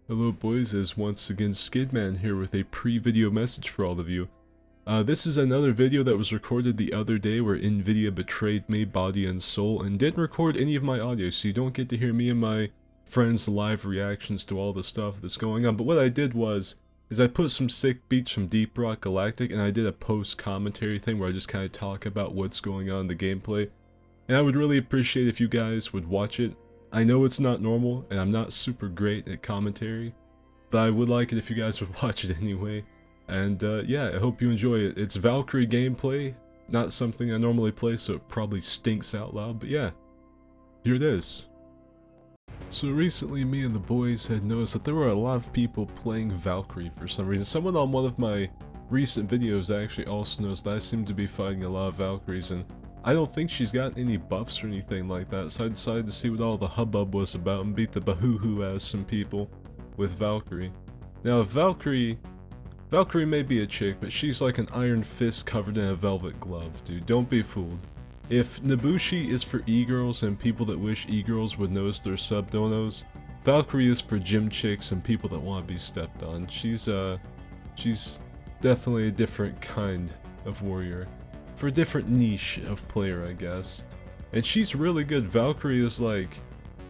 Hello boys, is once again Skidman here with a pre-video message for all of you. This is another video that was recorded the other day where Nvidia betrayed me body and soul and didn't record any of my audio, so you don't get to hear me and my friends' live reactions to all the stuff that's going on. But what I did is I put some sick beats from Deep Rock Galactic and I did a post-commentary thing where I just kind of talk about what's going on in the gameplay. And I would really appreciate if you guys would watch it. I know it's not normal, and I'm not super great at commentary, but I would like it if you guys would watch it anyway. And yeah, I hope you enjoy it. It's Valkyrie gameplay, not something I normally play, so it probably stinks out loud, but yeah, here it is. So recently, me and the boys had noticed that there were a lot of people playing Valkyrie for some reason. Someone on one of my recent videos actually also noticed that I seem to be fighting a lot of Valkyries, and I don't think she's got any buffs or anything like that, so I decided to see what all the hubbub was about and beat the bahoo-hoo out of some people with Valkyrie. Now Valkyrie may be a chick, but she's like an iron fist covered in a velvet glove, dude. Don't be fooled. If Nabushi is for e-girls and people that wish e-girls would notice their sub-donos, Valkyrie is for gym chicks and people that want to be stepped on. She's definitely a different kind of warrior. For a different niche of player, I guess. And she's really good. Valkyrie is like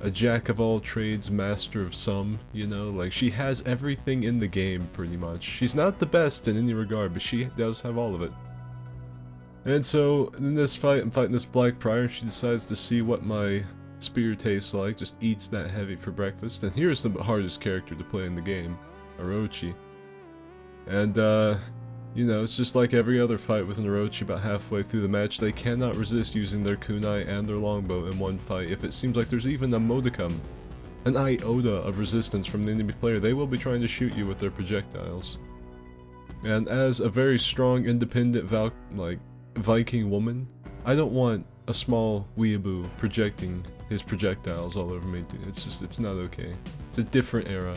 a jack of all trades, master of some, you know? Like, she has everything in the game, pretty much. She's not the best in any regard, but she does have all of it. And so, in this fight, I'm fighting this Black Prior, and she decides to see what my spear tastes like, just eats that heavy for breakfast. And here's the hardest character to play in the game, Orochi. And, you know, it's just like every other fight with an Orochi. About halfway through the match, they cannot resist using their kunai and their longbow in one fight. If it seems like there's even a modicum, an iota of resistance from the enemy player, they will be trying to shoot you with their projectiles. And as a very strong, independent Viking woman, I don't want a small weeaboo projecting his projectiles all over me, dude. It's not okay. It's a different era.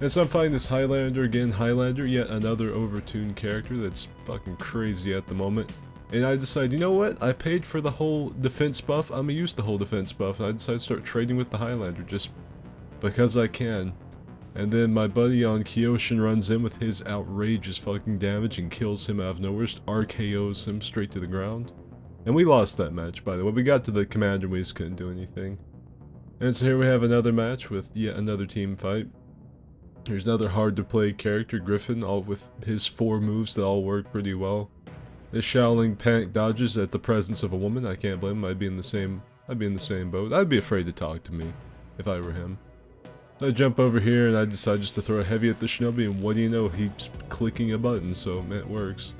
And so I'm fighting this Highlander again. Highlander, yet another overtuned character that's fucking crazy at the moment. And I decide, you know what? I paid for the whole defense buff. I'm gonna use the whole defense buff. And I decide to start trading with the Highlander just because I can. And then my buddy on Kyoshin runs in with his outrageous fucking damage and kills him out of nowhere. Just RKOs him straight to the ground. And we lost that match, by the way. We got to the commander, we just couldn't do anything. And so here we have another match with yet another team fight. There's another hard to play character, Griffin, all with his 4 moves that all work pretty well. This Shaolin panic dodges at the presence of a woman. I can't blame him. I'd be in the same boat. I'd be afraid to talk to me if I were him. So I jump over here and I decide just to throw a heavy at the shinobi, and what do you know, he's clicking a button, so it works.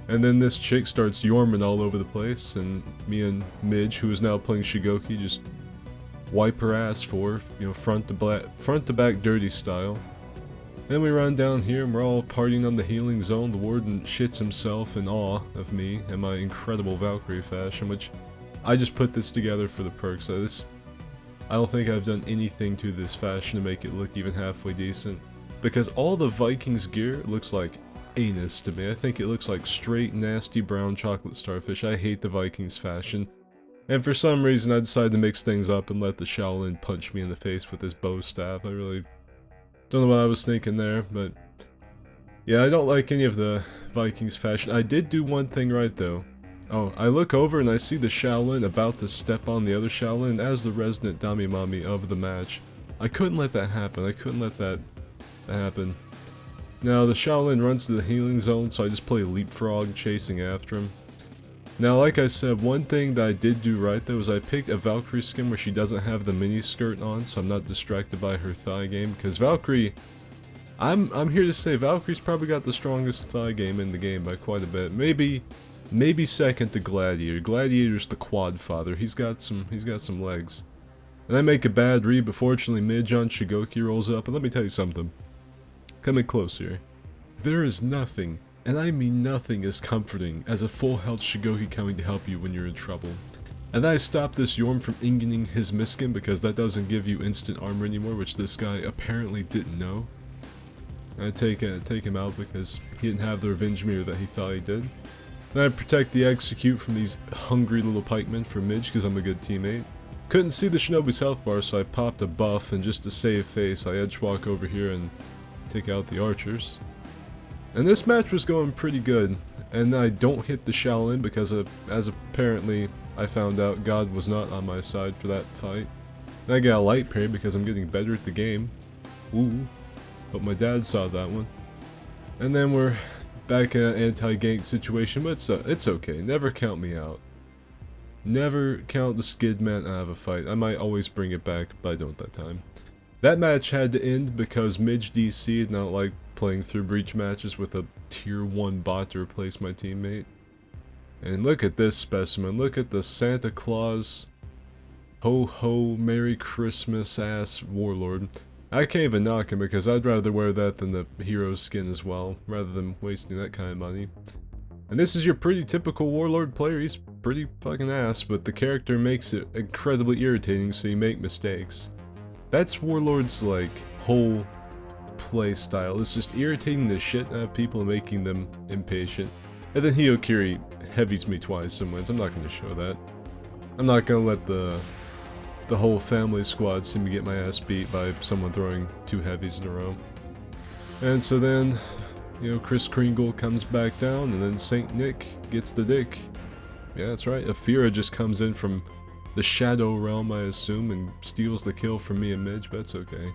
And then this chick starts yorming all over the place, and me and Midge, who is now playing Shigoki, just wipe her ass for, you know, front to back dirty style. Then we run down here and we're all partying on the healing zone. The warden shits himself in awe of me and my incredible Valkyrie fashion, which I just put this together for the perks. I don't think I've done anything to this fashion to make it look even halfway decent, because all the Vikings gear looks like anus to me. I think it looks like straight nasty brown chocolate starfish. I hate the Vikings fashion. And for some reason I decided to mix things up and let the Shaolin punch me in the face with his bow staff. I really don't know what I was thinking there, but yeah, I don't like any of the Vikings fashion. I did do one thing right though. Oh, I look over and I see the Shaolin about to step on the other Shaolin as the resident Damimami of the match. I couldn't let that happen. I couldn't let that happen. Now the Shaolin runs to the healing zone, so I just play leapfrog chasing after him. Now, like I said, one thing that I did do right though is I picked a Valkyrie skin where she doesn't have the mini skirt on, so I'm not distracted by her thigh game. Because Valkyrie, I'm here to say Valkyrie's probably got the strongest thigh game in the game by quite a bit. Maybe second to Gladiator. Gladiator's the quad father. He's got some legs. And I make a bad read, but fortunately Midge on Shigoki rolls up, and let me tell you something. Come in close here. There is nothing, and I mean nothing, as comforting as a full health Shigoki coming to help you when you're in trouble. And I stopped this Yorm from ingoting his miskin because that doesn't give you instant armor anymore, which this guy apparently didn't know. And I take him out because he didn't have the revenge mirror that he thought he did. Then I protect the execute from these hungry little pikemen for Midge because I'm a good teammate. Couldn't see the Shinobi's health bar, so I popped a buff, and just to save face, I edgewalk over here and take out the archers. And this match was going pretty good, and I don't hit the Shaolin because as apparently I found out God was not on my side for that fight. And I got a light parry because I'm getting better at the game. Ooh, but my dad saw that one. And then we're back in an anti-gank situation, but it's okay. Never count me out. Never count the skid man out of a fight. I might always bring it back, but I don't that time. That match had to end because Midge DC did not like playing through breach matches with a tier 1 bot to replace my teammate. And look at this specimen. Look at the Santa Claus ho ho Merry Christmas ass warlord. I can't even knock him because I'd rather wear that than the hero skin as well, rather than wasting that kind of money. And this is your pretty typical warlord player. He's pretty fucking ass, but the character makes it incredibly irritating so you make mistakes. That's warlord's like whole play style. It's just irritating the shit out of people and making them impatient. And then Valkyrie heavies me twice and wins. I'm not going to show that. I'm not going to let the whole family squad see me get my ass beat by someone throwing 2 heavies in a row. And so then, you know, Kris Kringle comes back down, and then Saint Nick gets the dick. Yeah, that's right. Afira just comes in from the Shadow Realm, I assume, and steals the kill from me and Midge, but it's okay.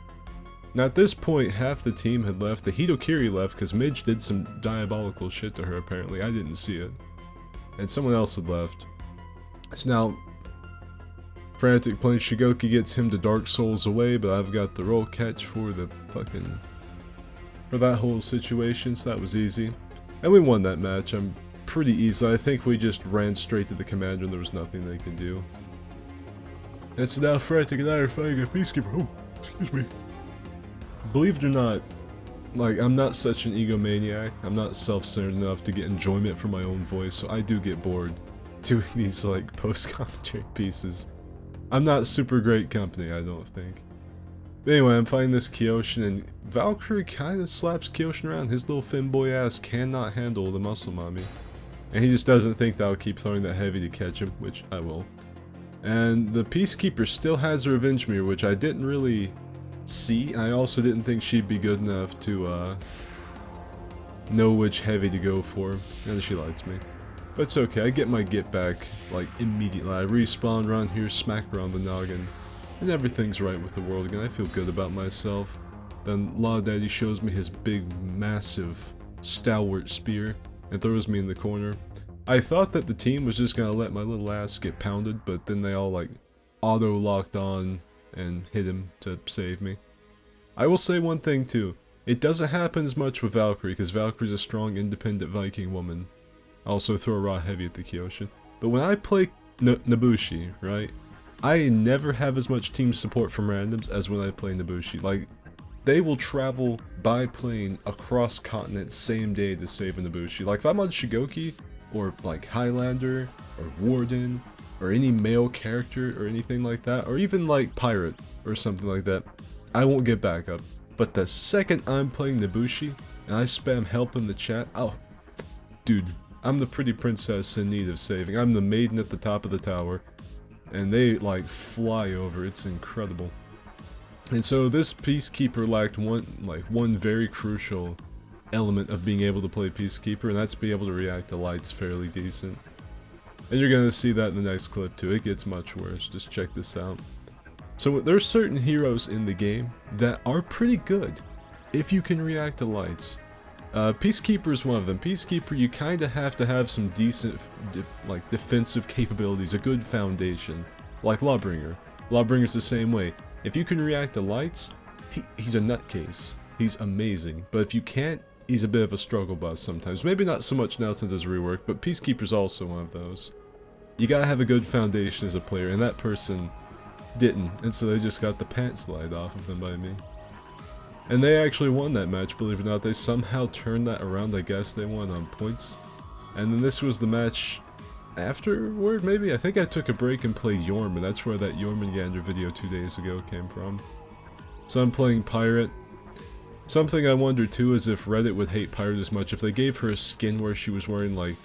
Now at this point, half the team had left. The Hitokiri left because Midge did some diabolical shit to her, apparently. I didn't see it. And someone else had left. So now, Frantic playing Shigoki gets him to Dark Souls away, but I've got the roll catch for the fucking... for that whole situation, so that was easy. And we won that match, I'm pretty easy. I think we just ran straight to the commander and there was nothing they could do. And so now Frantic and I are fighting a Peacekeeper. Oh, excuse me. Believe it or not, like, I'm not such an egomaniac. I'm not self-centered enough to get enjoyment from my own voice, so I do get bored doing these, like, post-commentary pieces. I'm not super great company, I don't think. But anyway, I'm fighting this Kyoshin, and Valkyrie kind of slaps Kyoshin around. His little femboy ass cannot handle the muscle mommy. And he just doesn't think that I'll keep throwing that heavy to catch him, which I will. And the Peacekeeper still has a Revenge Mirror, which I didn't really see. I also didn't think she'd be good enough to know which heavy to go for. And she likes me. But it's okay, I get my get back, like, immediately. I respawn around here, smack around the noggin. And everything's right with the world again. I feel good about myself. Then Law Daddy shows me his big, massive, stalwart spear and throws me in the corner. I thought that the team was just gonna let my little ass get pounded, but then they all like auto-locked on and hit him to save me. I will say one thing too. It doesn't happen as much with Valkyrie, because Valkyrie's a strong, independent Viking woman. I also throw a raw heavy at the Kyoshin. But when I play Nobushi, right? I never have as much team support from randoms as when I play Nobushi. Like, they will travel by plane across continents same day to save a Nobushi. Like, if I'm on Shigoki, or like Highlander, or Warden, or any male character, or anything like that, or even like Pirate, or something like that, I won't get backup. But the second I'm playing Nobushi, and I spam help in the chat, oh, dude, I'm the pretty princess in need of saving. I'm the maiden at the top of the tower. And they, like, fly over. It's incredible. And so this Peacekeeper lacked one very crucial element of being able to play Peacekeeper, and that's be able to react to lights fairly decent. And you're gonna see that in the next clip too. It gets much worse. Just check this out. So there's certain heroes in the game that are pretty good if you can react to lights. Peacekeeper is one of them. Peacekeeper, you kind of have to have some decent, like, defensive capabilities, a good foundation. Like Lawbringer. Lawbringer's the same way. If you can react to lights, he's a nutcase. He's amazing. But if you can't, he's a bit of a struggle bus sometimes. Maybe not so much now since it's reworked, but Peacekeeper's also one of those. You gotta have a good foundation as a player, and that person didn't, and so they just got the pants slide off of them by me. And they actually won that match, believe it or not. They somehow turned that around. I guess they won on points. And then this was the match afterward, maybe? I think I took a break and played Yorm, and that's where that Jormungandr video 2 days ago came from. So I'm playing Pirate. Something I wonder too is if Reddit would hate Pirate as much if they gave her a skin where she was wearing like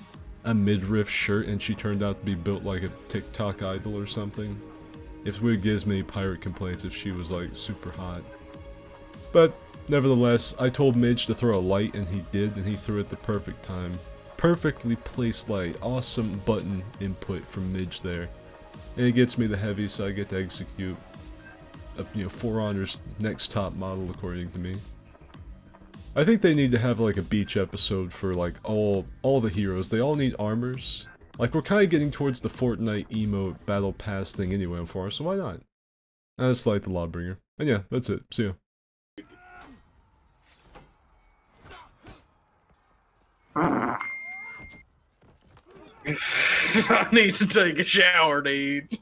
a midriff shirt and she turned out to be built like a TikTok idol or something. if we would give as many pirate complaints if she was like super hot. But nevertheless, I told Midge to throw a light and he did, and he threw it the perfect time. Perfectly placed light. Awesome button input from Midge there. And it gets me the heavy, so I get to execute For Honor's next top model according to me. I think they need to have like a beach episode for like all the heroes. They all need armors. Like we're kind of getting towards the Fortnite emote battle pass thing anyway for us, so why not? That's like the Lawbringer. And yeah, that's it. See ya. I need to take a shower, dude.